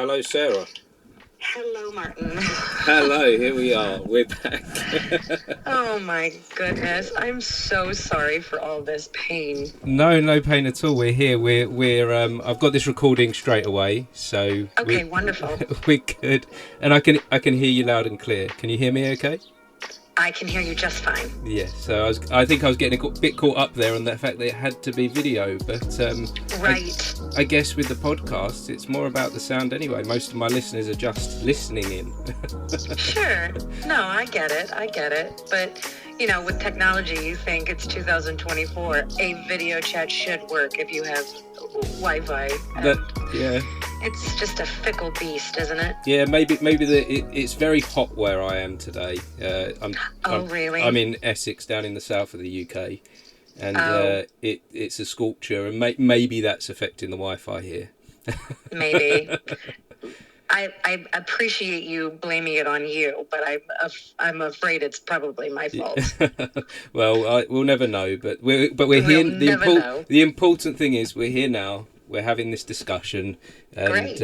Hello, Sarah. Hello, Martin. Hello, here we are. We're back. Oh my goodness. I'm so sorry for all this pain. No pain at all. We're here. We're. I've got this recording straight away, so Okay, wonderful. we're good. And I can hear you loud and clear. Can you hear me? Okay. I can hear you just fine. Yeah. So I think I was getting a bit caught up there on the fact that it had to be video, but Right. I guess with the podcast, it's more about the sound anyway. Most of my listeners are just listening in. Sure. No, I get it. I get it. But, with technology, you think it's 2024. A video chat should work if you have Wi-Fi. Yeah. It's just a fickle beast, isn't it? Yeah, maybe it's very hot where I am today. Really? I'm in Essex, down in the south of the UK, and it's a scorcher, and maybe that's affecting the Wi-Fi here. Maybe. I appreciate you blaming it on you, but I'm afraid it's probably my fault. Well, we'll never know, but we're here. We'll never know. The important thing is we're here now. We're having this discussion, and Great.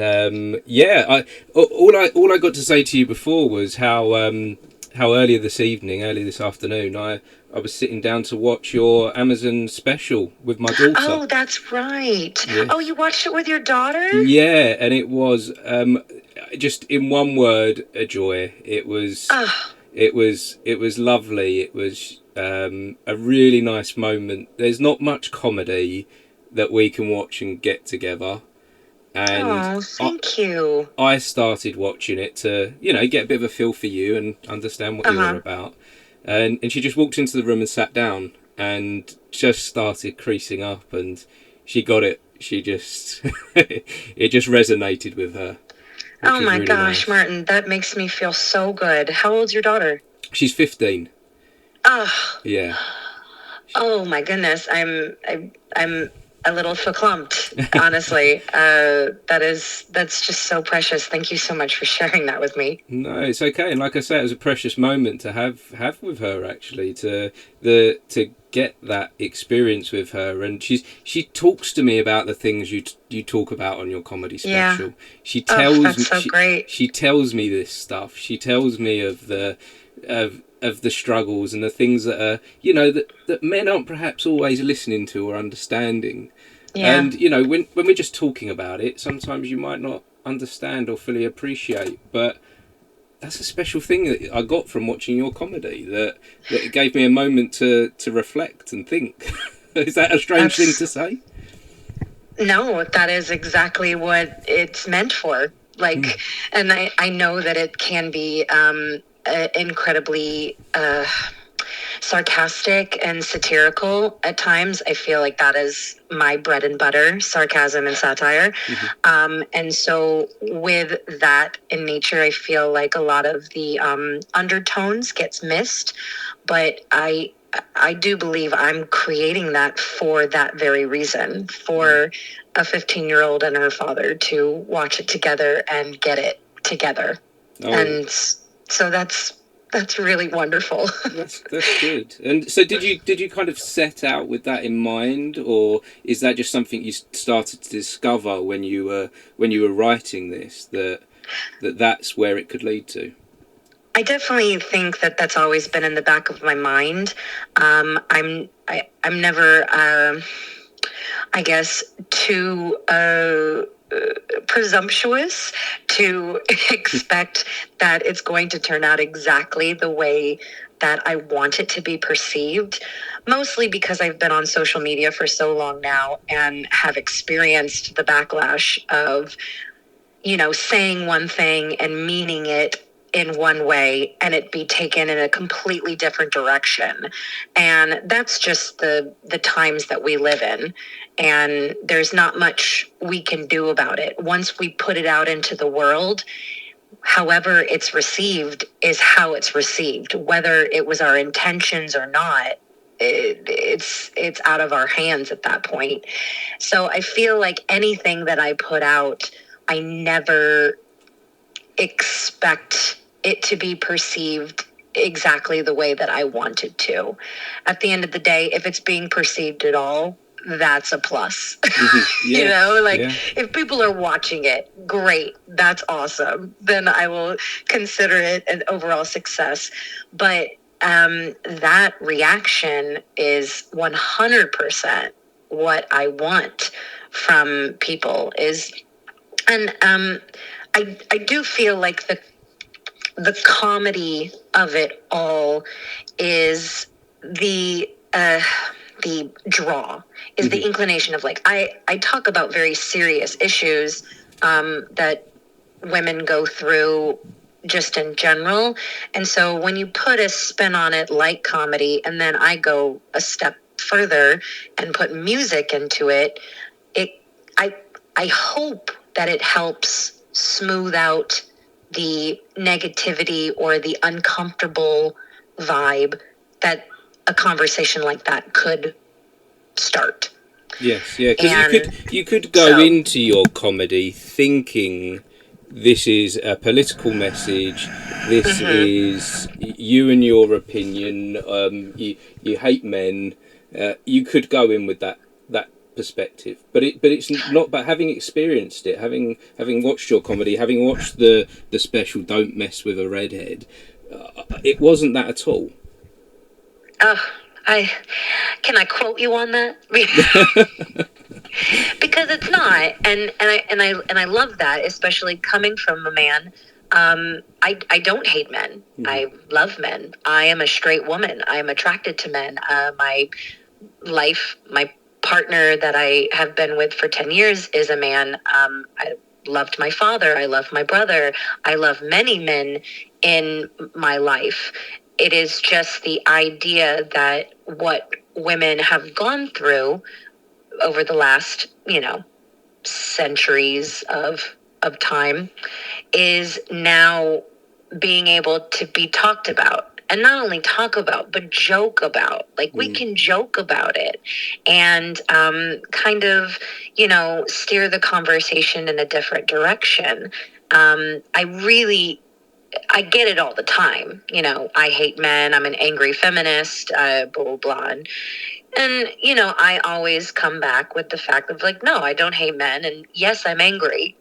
all I got to say to you before was how earlier this afternoon, I was sitting down to watch your Amazon special with my daughter. Oh, that's right. Yeah. Oh, you watched it with your daughter? Yeah, and it was just in one word, a joy. It was lovely. It was a really nice moment. There's not much comedy that we can watch and get together. And thank you. I started watching it to, get a bit of a feel for you and understand what you were about. And she just walked into the room and sat down and just started creasing up, and she got it. She just, it just resonated with her. Oh my gosh, nice. Martin, that makes me feel so good. How old's your daughter? She's 15. Oh. Yeah. Oh my goodness, I'm a little verklempt, honestly. That's just so precious. Thank you so much for sharing that with me. No, it's okay. And like I say, it was a precious moment to have with her, actually, to get that experience with her. And she talks to me about the things you talk about on your comedy special. Yeah. She tells that's so great. She tells me this stuff. She tells me of the struggles and the things that are, that men aren't perhaps always listening to or understanding. Yeah. And, when we're just talking about it, sometimes you might not understand or fully appreciate, but that's a special thing that I got from watching your comedy, that it gave me a moment to reflect and think. Is that a strange thing to say? No, that is exactly what it's meant for. And I know that it can be incredibly sarcastic and satirical at times. I feel like that is my bread and butter, sarcasm and satire. Mm-hmm. And so with that in nature, I feel like a lot of the undertones gets missed, but I do believe I'm creating that for that very reason, for a 15-year-old and her father to watch it together and get it together. Oh. And so that's really wonderful. That's good. And so did you kind of set out with that in mind, or is that just something you started to discover when you were writing this, that's where it could lead to? I definitely think that that's always been in the back of my mind. I'm never I guess too presumptuous to expect that it's going to turn out exactly the way that I want it to be perceived, mostly because I've been on social media for so long now and have experienced the backlash of, saying one thing and meaning it in one way and it be taken in a completely different direction. And that's just the times that we live in. And there's not much we can do about it. Once we put it out into the world, however it's received is how it's received. Whether it was our intentions or not, it's out of our hands at that point. So I feel like anything that I put out, I never expect it to be perceived exactly the way that I want it to. At the end of the day, if it's being perceived at all, that's a plus. Yeah. You know, like yeah. if people are watching it, great, that's awesome. Then I will consider it an overall success. But that reaction is 100% what I want from people is, and I do feel like the comedy of it all is the draw, is the inclination of like, I talk about very serious issues that women go through just in general. And so when you put a spin on it like comedy, and then I go a step further and put music into it, I I hope that it helps smooth out the negativity or the uncomfortable vibe that a conversation like that could start. Yes, yeah, because And you could go so, into your comedy thinking this is a political message. This is you and your opinion. You hate men. You could go in with that perspective, but it's not. But having experienced it, having watched your comedy, having watched the special "Don't Mess with a Redhead," it wasn't that at all. I can I quote you on that? Because it's not, and I love that, especially coming from a man. I don't hate men. I love men. I am a straight woman. I am attracted to men. My partner that I have been with for 10 years is a man. I loved my father. I love my brother. I love many men in my life. It is just the idea that what women have gone through over the last, centuries of time is now being able to be talked about, and not only talk about but joke about. Like we can joke about it and kind of steer the conversation in a different direction. I get it all the time. I hate men. I'm an angry feminist, blah, blah, blah. And, I always come back with the fact of like, no, I don't hate men. And yes, I'm angry.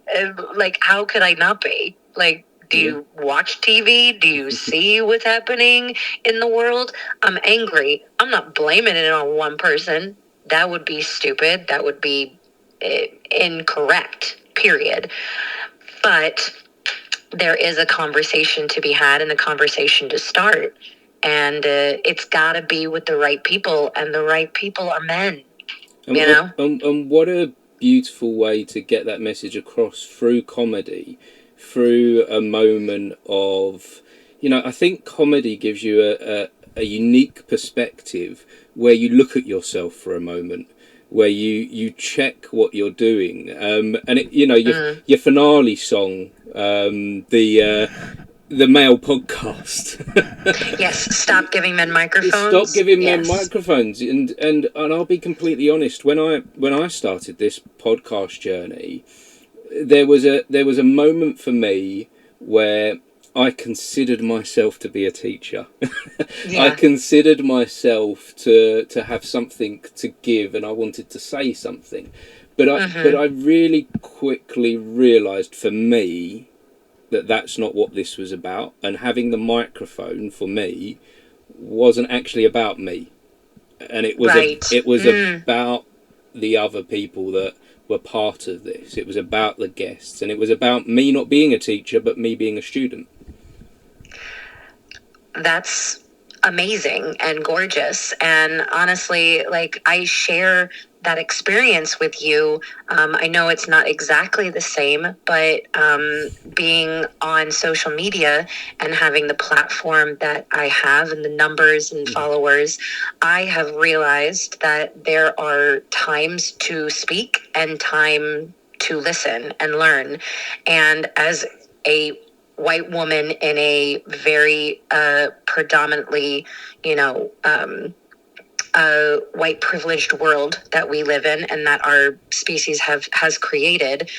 Like, how could I not be? Like, do you watch TV? Do you see what's happening in the world? I'm angry. I'm not blaming it on one person. That would be stupid. That would be incorrect, period. But there is a conversation to be had and a conversation to start. And it's got to be with the right people, and the right people are men, And what a beautiful way to get that message across through comedy, through a moment of, I think comedy gives you a unique perspective where you look at yourself for a moment, where you check what you're doing, and your finale song, the male podcast. Yes, stop giving men microphones. Stop giving men microphones, and I'll be completely honest. When I started this podcast journey, there was a moment for me where I considered myself to be a teacher. I considered myself to have something to give, and I wanted to say something, but I really quickly realised for me that that's not what this was about, and having the microphone for me wasn't actually about me, and it was about the other people that were part of this. It was about the guests, and it was about me not being a teacher but me being a student. That's amazing and gorgeous, and honestly, like, I share that experience with you. I know it's not exactly the same, but being on social media and having the platform that I have and the numbers and followers, I have realized that there are times to speak and time to listen and learn. And as a white woman in a very predominantly, white privileged world that we live in and that our species has created,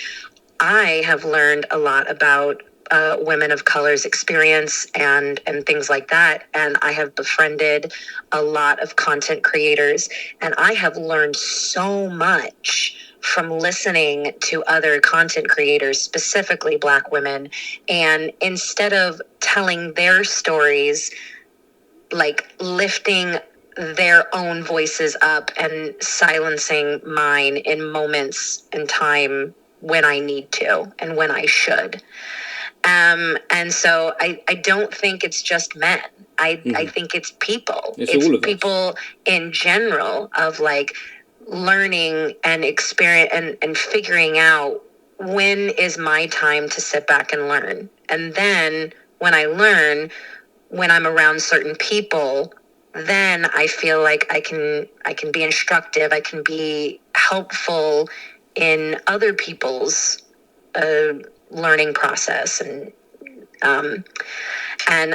I have learned a lot about women of color's experience and things like that. And I have befriended a lot of content creators, and I have learned so much from listening to other content creators, specifically Black women. And instead of telling their stories, like lifting their own voices up and silencing mine in moments in time when I need to and when I should. And so I don't think it's just men. I think it's people. It's all of us. People in general, of like learning and experience and figuring out when is my time to sit back and learn. And then when I learn, when I'm around certain people, then I feel like I can be instructive. I can be helpful in other people's learning process. And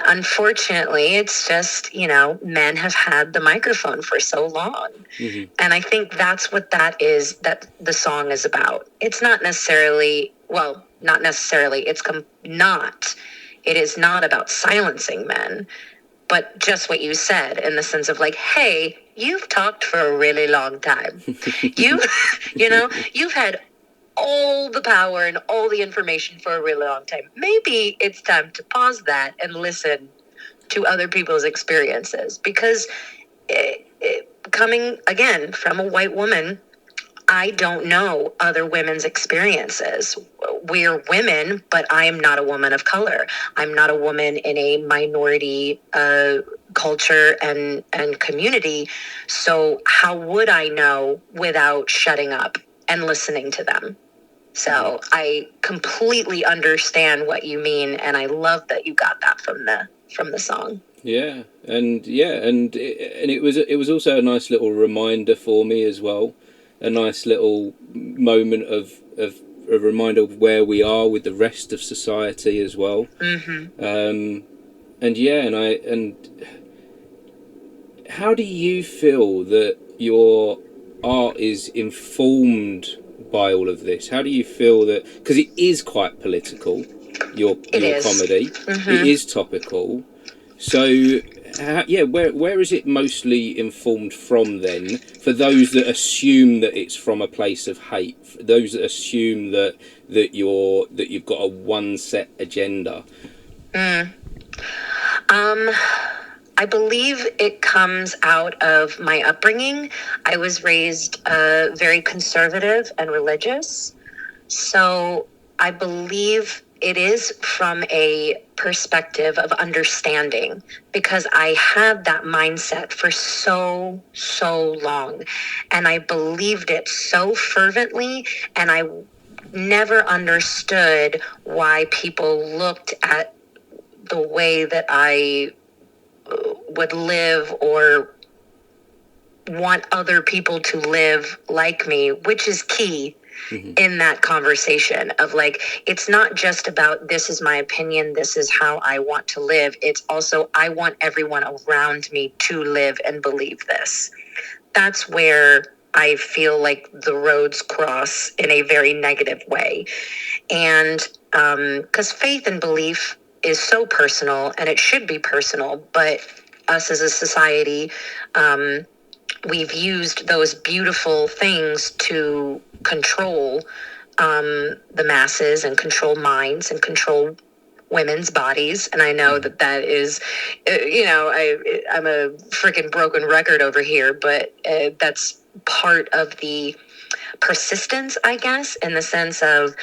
unfortunately, it's just, men have had the microphone for so long. Mm-hmm. And I think that's what that the song is about. It's not necessarily, it is not about silencing men, but just what you said, in the sense of like, hey, you've talked for a really long time. You've had all the power and all the information for a really long time. Maybe it's time to pause that and listen to other people's experiences, because coming again from a white woman, I don't know other women's experiences. We're women, but I am not a woman of color. I'm not a woman in a minority culture and community. So how would I know without shutting up and listening to them? So I completely understand what you mean, and I love that you got that from the song. And it was also a nice little reminder for me as well. A nice little moment of a reminder of where we are with the rest of society as well. Mm-hmm. And how do you feel that your art is informed by all of this? How do you feel that, because it is quite political, your comedy, mm-hmm. It is topical, so where is it mostly informed from then, for those that assume that it's from a place of hate, for those that assume that you've got a one set agenda? I believe it comes out of my upbringing. I was raised very conservative and religious. So I believe it is from a perspective of understanding, because I had that mindset for so long, and I believed it so fervently, and I never understood why people looked at the way that I would live or want other people to live like me, which is key. Mm-hmm. In that conversation of like, it's not just about this is my opinion, this is how I want to live. It's also, I want everyone around me to live and believe this. That's where I feel like the roads cross in a very negative way. And because faith and belief is so personal, and it should be personal, but us as a society, we've used those beautiful things to control the masses and control minds and control women's bodies. And I know that is, I'm a freaking broken record over here, but that's part of the persistence, I guess, in the sense of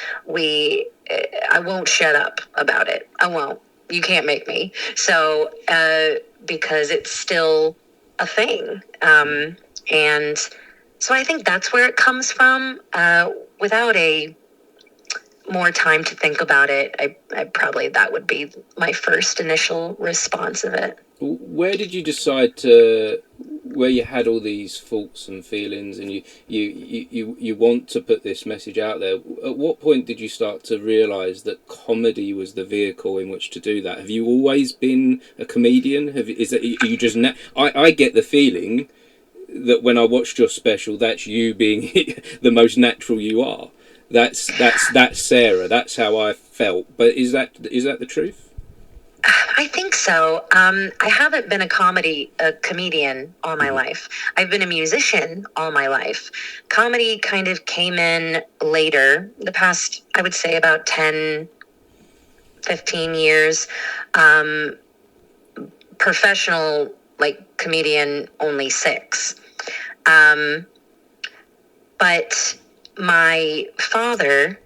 I won't shut up about it. I won't. You can't make me. So, because it's still a thing. And so I think that's where it comes from. Without a more time to think about it, I probably, that would be my first initial response of it. Where did you decide where you had all these thoughts and feelings, and you want to put this message out there? At what point did you start to realise that comedy was the vehicle in which to do that? Have you always been a comedian? I get the feeling that when I watched your special, that's you being the most natural you are. That's Sarah. That's how I felt. But is that the truth? I think so. I haven't been a comedian all my life. I've been a musician all my life. Comedy kind of came in later, the past, I would say about 10, 15 years. Professional, like, comedian, only 6. But my father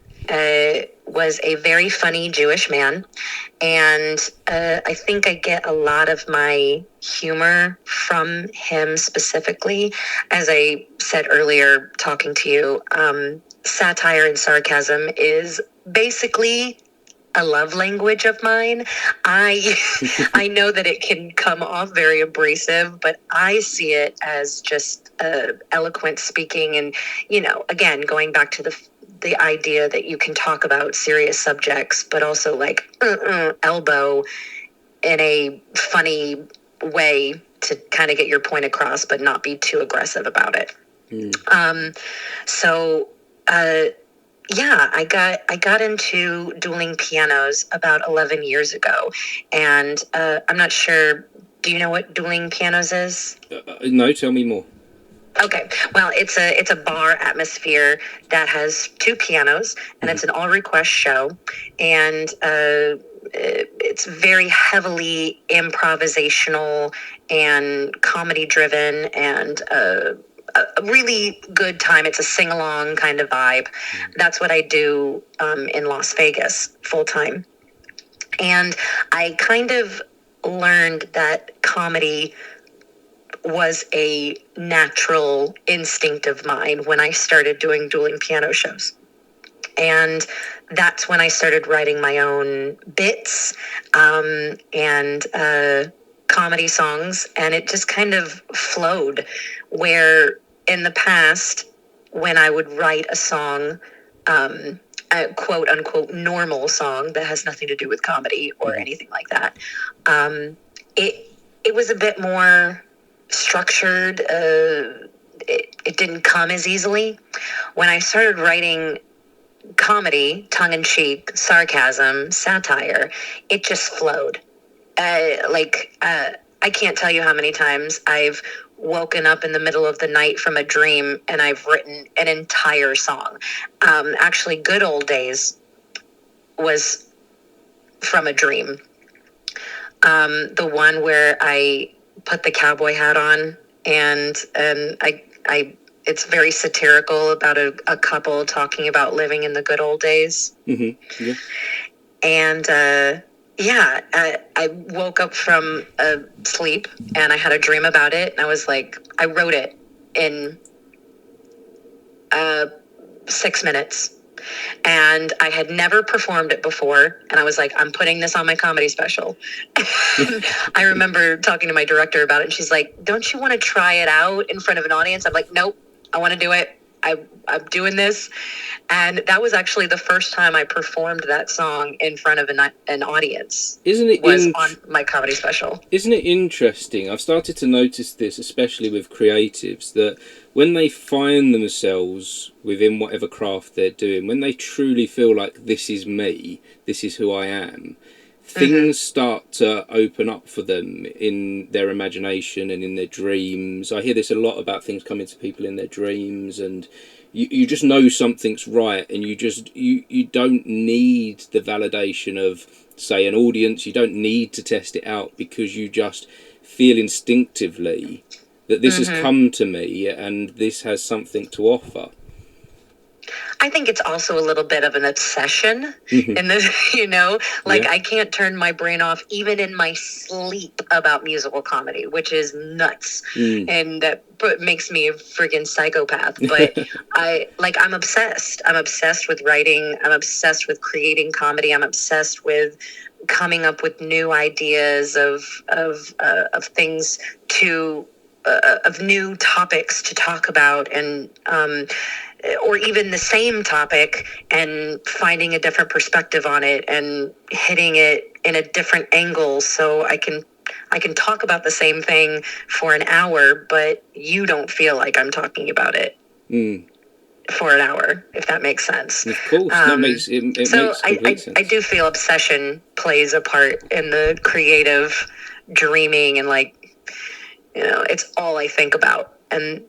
was a very funny Jewish man. And I think I get a lot of my humor from him specifically. As I said earlier, talking to you, satire and sarcasm is basically a love language of mine. I know that it can come off very abrasive, but I see it as just eloquent speaking. And, again, going back to the idea that you can talk about serious subjects, but also like elbow in a funny way to kind of get your point across, but not be too aggressive about it. Yeah, I got into dueling pianos about 11 years ago, and I'm not sure. Do you know what dueling pianos is? No, tell me more. Okay, well, it's a bar atmosphere that has 2 pianos, and it's an all request show, and it's very heavily improvisational and comedy driven, and a really good time. It's a sing along kind of vibe. That's what I do in Las Vegas full time, and I kind of learned that comedy was a natural instinct of mine when I started doing dueling piano shows. And that's when I started writing my own bits and comedy songs. And it just kind of flowed, where in the past, when I would write a song, a quote unquote normal song that has nothing to do with comedy or anything like that, it was a bit more structured. It didn't come as easily. When I started writing comedy, tongue-in-cheek, sarcasm, satire, it just flowed. I can't tell you how many times I've woken up in the middle of the night from a dream and I've written an entire song. Actually, Good Old Days was from a dream. The one where I put the cowboy hat on and I it's very satirical about a couple talking about living in the good old days. Mm-hmm. Yeah. And I woke up from sleep and I had a dream about it, and I was like, I wrote it in 6 minutes. And I had never performed it before. And I was like, I'm putting this on my comedy special. I remember talking to my director about it. And she's like, don't you want to try it out in front of an audience? I'm like, nope, I want to do it. I'm doing this. And that was actually the first time I performed that song in front of an audience. Isn't it on my comedy special? Isn't it interesting? I've started to notice this, especially with creatives, that when they find themselves within whatever craft they're doing, when they truly feel like this is me, this is who I am, things start to open up for them in their imagination and in their dreams. I hear this a lot about things coming to people in their dreams, and you just know something's right, and you don't need the validation of, say, an audience. You don't need to test it out, because you just feel instinctively that this has come to me and this has something to offer. I think it's also a little bit of an obsession in this, I can't turn my brain off even in my sleep about musical comedy, which is nuts. And that makes me a friggin' psychopath. But I'm obsessed. I'm obsessed with writing. I'm obsessed with creating comedy. I'm obsessed with coming up with new ideas of things of new topics to talk about, and or even the same topic and finding a different perspective on it and hitting it in a different angle, so I can talk about the same thing for an hour, but you don't feel like I'm talking about it. for an hour, if that makes sense. Of course, that makes it makes complete sense. I do feel obsession plays a part in the creative dreaming, and like, it's all I think about. And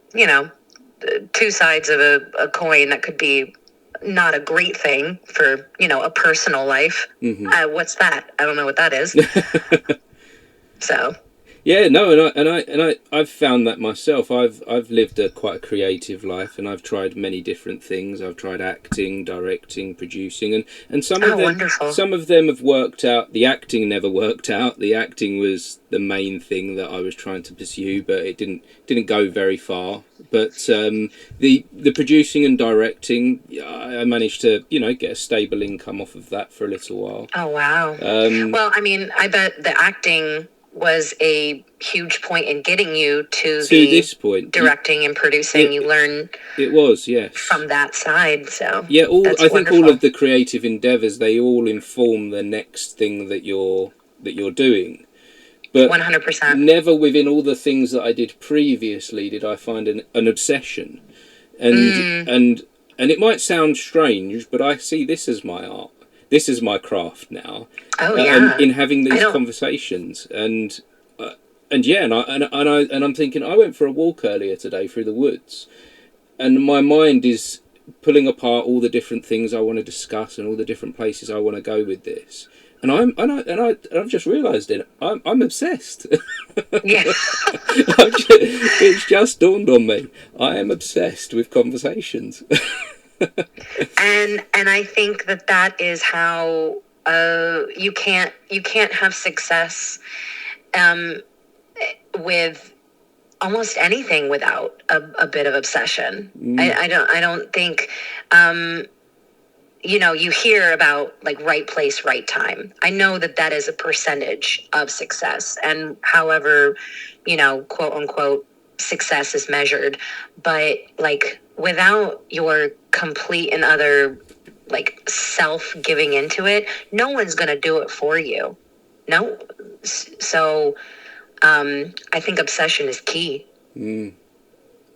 two sides of a coin that could be not a great thing for a personal life. What's that? I don't know what that is. So. Yeah, no, I've found that myself. I've lived quite a creative life, and I've tried many different things. I've tried acting, directing, producing, and some of them have worked out. The acting never worked out. The acting was the main thing that I was trying to pursue, but it didn't go very far. But the producing and directing, I managed to get a stable income off of that for a little while. Oh wow! Well, I mean, I bet the acting was a huge point in getting you to this point, directing and producing. You learn it was, yes, from that side. So yeah, I think all of the creative endeavors, they all inform the next thing that you're doing. But 100%. Never within all the things that I did previously did I find an obsession. And it might sound strange, but I see this as my art. This is my craft now. Oh yeah. In having these conversations, and I'm thinking, I went for a walk earlier today through the woods, and my mind is pulling apart all the different things I want to discuss and all the different places I want to go with this. And I've just realised it. I'm obsessed. Yeah. It's just dawned on me. I am obsessed with conversations. and I think that is how you can't have success with almost anything without a bit of obsession. I don't think you hear about like right place, right time. I know that is a percentage of success, and however quote unquote success is measured, but like without your complete and utter like self giving into it, no one's gonna do it for you. No. So I think obsession is key.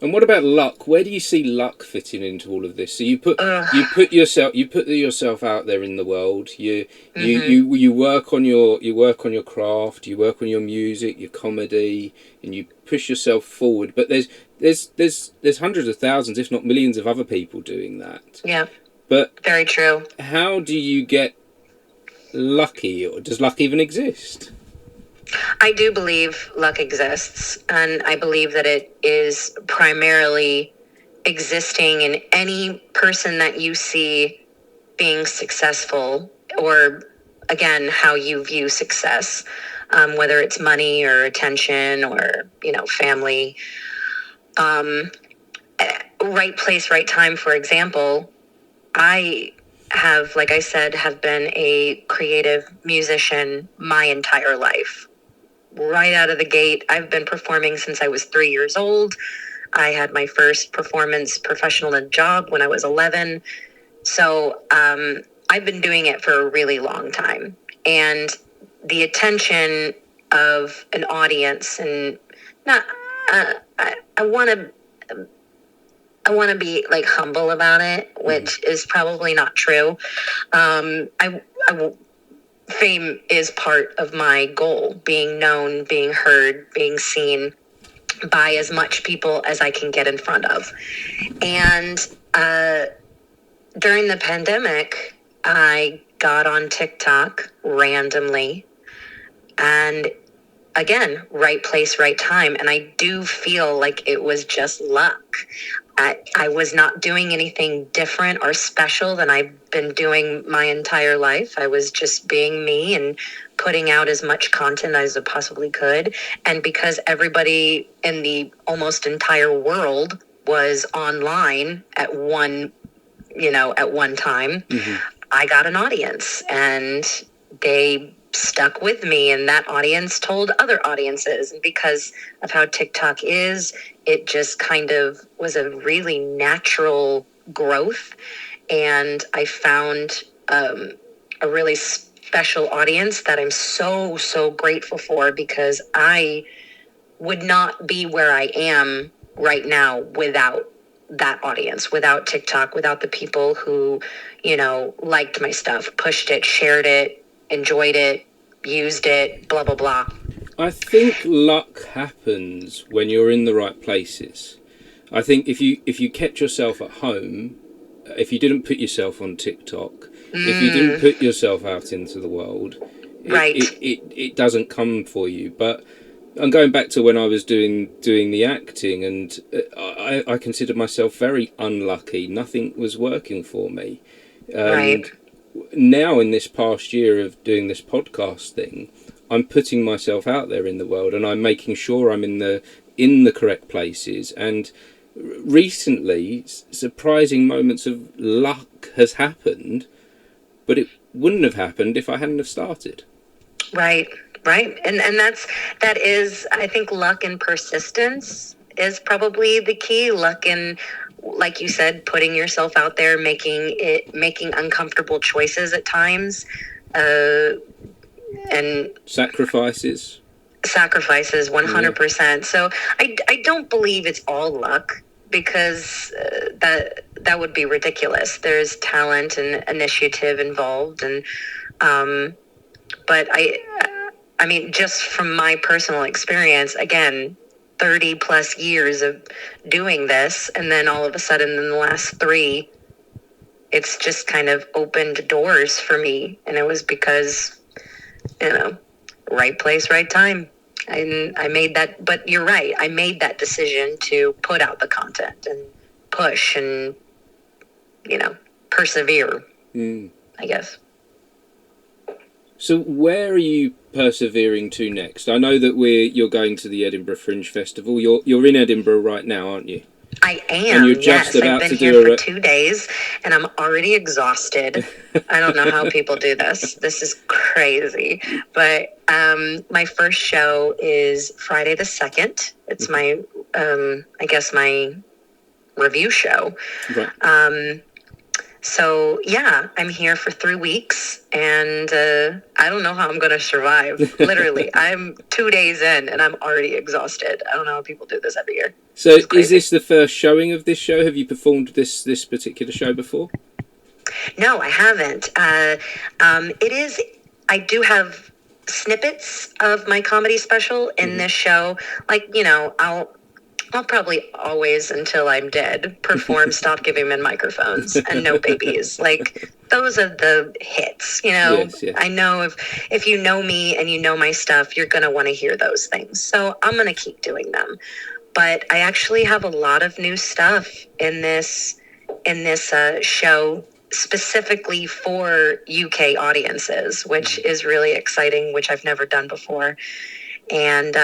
And what about luck? Where do you see luck fitting into all of this? So you put yourself out there in the world. You work on your craft. You work on your music, your comedy, and you push yourself forward. But there's hundreds of thousands, if not millions, of other people doing that. Yeah. But very true. How do you get lucky, or does luck even exist? I do believe luck exists, and I believe that it is primarily existing in any person that you see being successful, or again, how you view success, whether it's money or attention or, family. Right place, right time, for example. I have, like I said, have been a creative musician my entire life. Right out of the gate, I've been performing since I was 3 years old. I had my first performance professional job when I was 11. So I've been doing it for a really long time. And the attention of an audience, and not, I want to be like humble about it, which is probably not true. Fame is part of my goal, being known, being heard, being seen by as much people as I can get in front of. And during the pandemic, I got on TikTok randomly, and again, right place, right time. And I do feel like it was just luck. I was not doing anything different or special than I've been doing my entire life. I was just being me and putting out as much content as I possibly could. And because everybody in the almost entire world was online at one time, I got an audience, and they stuck with me, and that audience told other audiences. And because of how TikTok is, it just kind of was a really natural growth, and I found a really special audience that I'm so grateful for, because I would not be where I am right now without that audience, without TikTok, without the people who, liked my stuff, pushed it, shared it, enjoyed it, used it, blah, blah, blah. I think luck happens when you're in the right places. I think if you kept yourself at home, if you didn't put yourself on TikTok, if you didn't put yourself out into the world, it doesn't come for you. But I'm going back to when I was doing the acting, and I considered myself very unlucky. Nothing was working for me. And now in this past year of doing this podcast thing, I'm putting myself out there in the world, and I'm making sure I'm in the correct places. And recently, surprising moments of luck has happened, but it wouldn't have happened if I hadn't have started. Right. And that is, I think, luck and persistence is probably the key. Luck in, like you said, putting yourself out there, making uncomfortable choices at times, and sacrifices 100%. So I don't believe it's all luck, because that would be ridiculous. There's talent and initiative involved, and but I mean, just from my personal experience, again, 30 plus years of doing this, and then all of a sudden in the last 3, it's just kind of opened doors for me. And it was because, right place, right time. I made that, but you're right. I made that decision to put out the content and push and, persevere, I guess. So where are you persevering to next? I know that you're going to the Edinburgh Fringe Festival. You're in Edinburgh right now, aren't you? I am. And you're just about I've been here for 2 days, and I'm already exhausted. I don't know how people do this. This is crazy. But my first show is Friday the 2nd. It's my, I guess, my review show. Right. So, yeah, I'm here for 3 weeks, and I don't know how I'm going to survive. Literally, I'm 2 days in, and I'm already exhausted. I don't know how people do this every year. So is this the first showing of this show? Have you performed this particular show before? No, I haven't. It is, I do have snippets of my comedy special in this show. Like, I'll probably always, until I'm dead, perform Stop Giving Men Microphones and No Babies. Like, those are the hits, Yes. I know if you know me and you know my stuff, you're going to want to hear those things. So I'm going to keep doing them. But I actually have a lot of new stuff in this show, specifically for UK audiences, which is really exciting, which I've never done before. And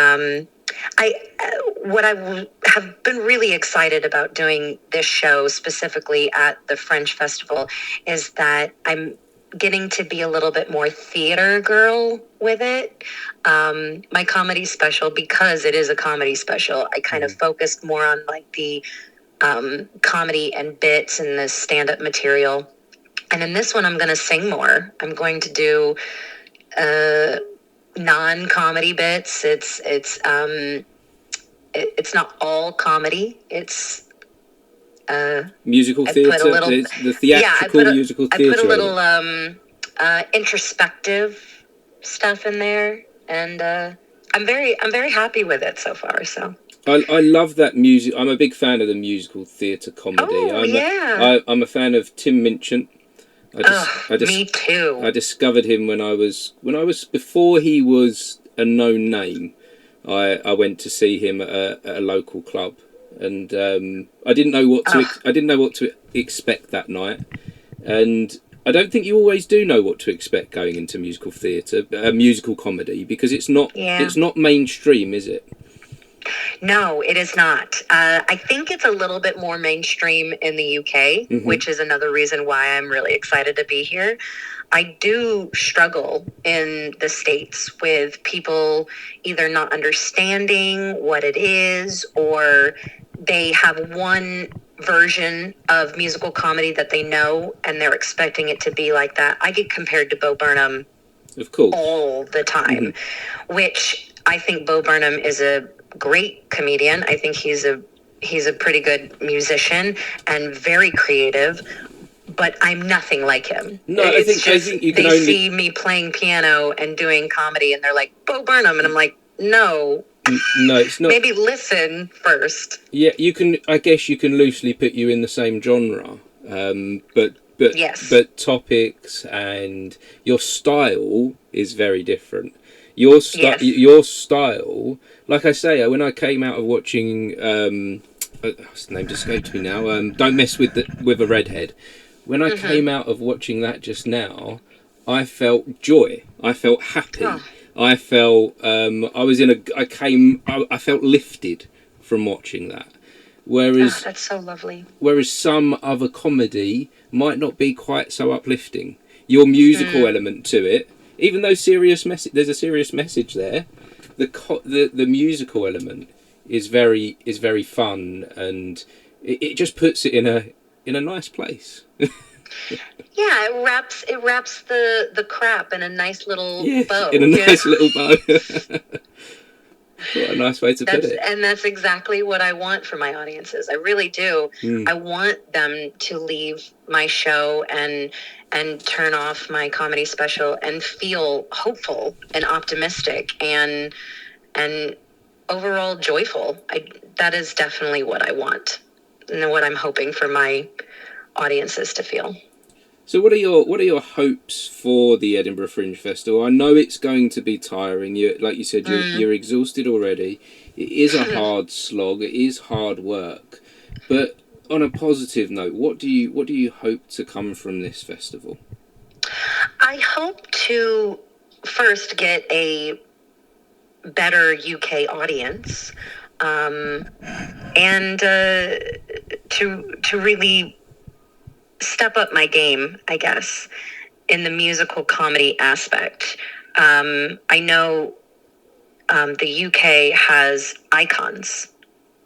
what I have been really excited about doing this show specifically at the Fringe Festival is that I'm getting to be a little bit more theater girl with it. My comedy special, because it is a comedy special, I kind of focused more on like the comedy and bits and the stand-up material. And in this one, I'm going to sing more. I'm going to do non-comedy bits. It's not all comedy. It's musical theatre. The theatrical musical theatre. I put a little introspective stuff in there, and I'm very happy with it so far. So I love that music. I'm a big fan of the musical theatre comedy. Oh, I'm a fan of Tim Minchin. Me too. I discovered him when I was before he was a known name. I went to see him at a local club, and I didn't know what to expect that night. And I don't think you always do know what to expect going into musical theatre, musical comedy, because it's not mainstream, is it? No, it is not. I think it's a little bit more mainstream in the UK, which is another reason why I'm really excited to be here. I do struggle in the States with people either not understanding what it is, or they have one version of musical comedy that they know, and they're expecting it to be like that. I get compared to Bo Burnham, of course, all the time, which I think Bo Burnham is a great comedian. I think he's he's a pretty good musician and very creative, but I'm nothing like him. No, I think you can only see me playing piano and doing comedy, and they're like, Bo Burnham, and I'm like, no. No, it's not. Maybe listen first. Yeah, you can. I guess you can loosely put you in the same genre, but yes. But topics and your style is very different. Your style, like I say, when I came out of watching, what's the name just escaped me now. Don't Mess with a Redhead. When I came out of watching that just now, I felt joy. I felt happy. Oh. I felt I felt lifted from watching that. Whereas that's so lovely. Whereas some other comedy might not be quite so uplifting. Your musical element to it, even though there's a serious message there. The musical element is very fun, and it just puts it in a nice place. Yeah, it wraps the crap in a nice little bow. In a nice little bow. What a nice way to put it. And that's exactly what I want for my audiences. I really do. I want them to leave my show and turn off my comedy special and feel hopeful and optimistic and overall joyful. That is definitely what I want and what I'm hoping for my audiences to feel. So what are your hopes for the Edinburgh Fringe Festival? I know it's going to be tiring. Like you said, you're exhausted already. It is a hard slog. It is hard work. But on a positive note, what do you hope to come from this festival? I hope to first get a better UK audience, and to really step up my game, I guess, in the musical comedy aspect. I know the UK has icons,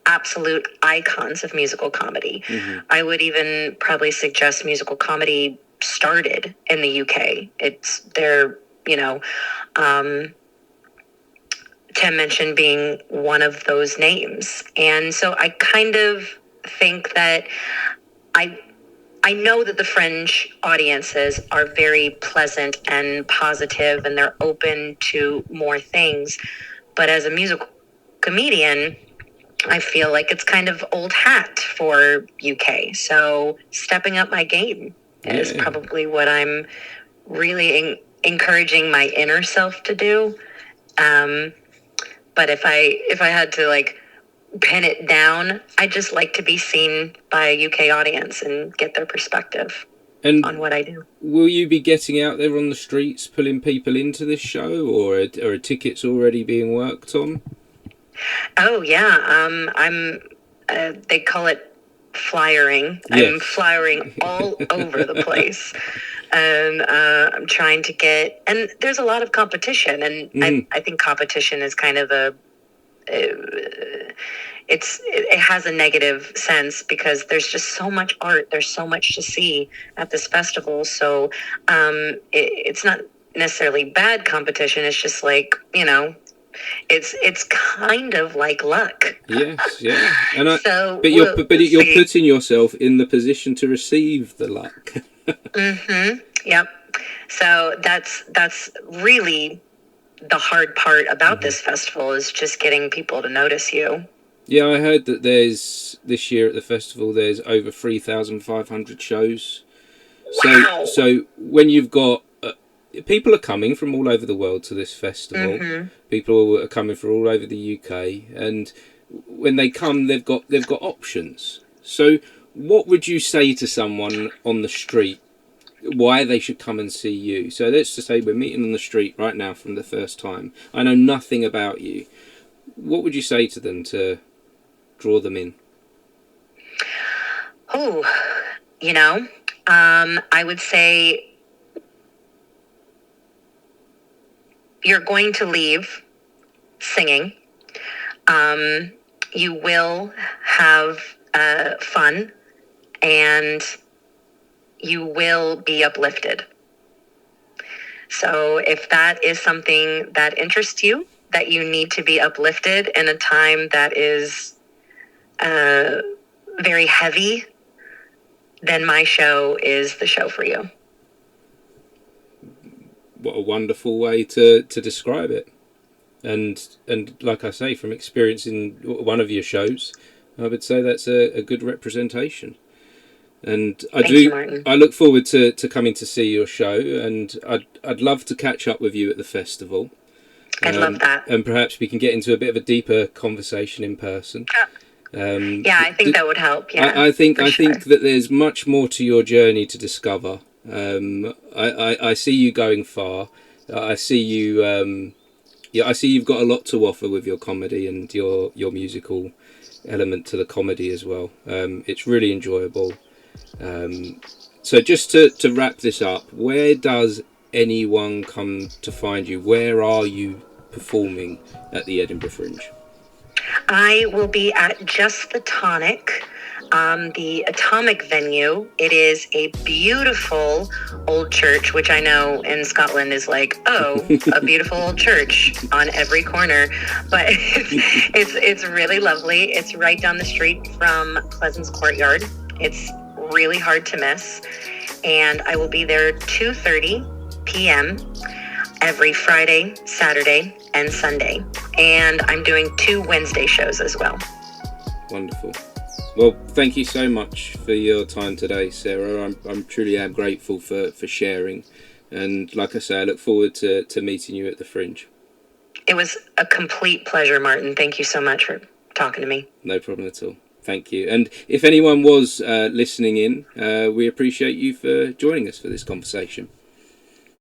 absolute icons of musical comedy. I would even probably suggest musical comedy started in the UK. It's their, Tim mentioned being one of those names. And so I kind of think that I know that the Fringe audiences are very pleasant and positive, and they're open to more things. But as a musical comedian, I feel like it's kind of old hat for UK. So stepping up my game is probably what I'm really encouraging my inner self to do. But if I had to pin it down, I just like to be seen by a UK audience and get their perspective on what I do. Will you be getting out there on the streets, pulling people into this show, or are tickets already being worked on? Oh yeah, I'm. They call it flyering. Yes. I'm flyering all over the place, and I'm trying to get. And there's a lot of competition, and I think competition is kind of it has a negative sense because there's just so much art. There's so much to see at this festival. So it's not necessarily bad competition. It's just it's kind of like luck. Yes, yeah. And but you're putting yourself in the position to receive the luck. Yep. So that's really the hard part about this festival is just getting people to notice you. Yeah, I heard that this year at the festival there's over 3,500 shows. Wow. So when you've got people are coming from all over the world to this festival. People are coming from all over the UK, and when they come, they've got options. So what would you say to someone on the street why they should come and see you? So let's just say we're meeting on the street right now from the first time. I know nothing about you. What would you say to them to draw them in? Oh, I would say you're going to leave singing. You will have fun, and you will be uplifted. So if that is something that interests you, that you need to be uplifted in a time that is very heavy, then my show is the show for you. What a wonderful way to describe it. And like I say, from experiencing one of your shows, I would say that's a good representation. And I look forward to coming to see your show, and I'd love to catch up with you at the festival. I'd love that. And perhaps we can get into a bit of a deeper conversation in person. I think that would help. Yeah, I think that there's much more to your journey to discover. I see you going far. I see you. I see you've got a lot to offer with your comedy and your musical element to the comedy as well. It's really enjoyable. So just to wrap this up, where does anyone come to find you? Where are you performing at the Edinburgh Fringe? I will be at Just the Tonic, the Atomic venue. It is a beautiful old church, which I know in Scotland is like, oh, a beautiful old church on every corner. But it's really lovely. It's right down the street from Pleasance Courtyard. It's really hard to miss. And I will be there 2:30 p.m. every Friday, Saturday, and Sunday. And I'm doing 2 Wednesday shows as well. Wonderful. Well, thank you so much for your time today, Sarah. I'm truly am grateful for sharing. And like I say, I look forward to meeting you at the Fringe. It was a complete pleasure, Martin. Thank you so much for talking to me. No problem at all. Thank you. And if anyone was listening in, we appreciate you for joining us for this conversation.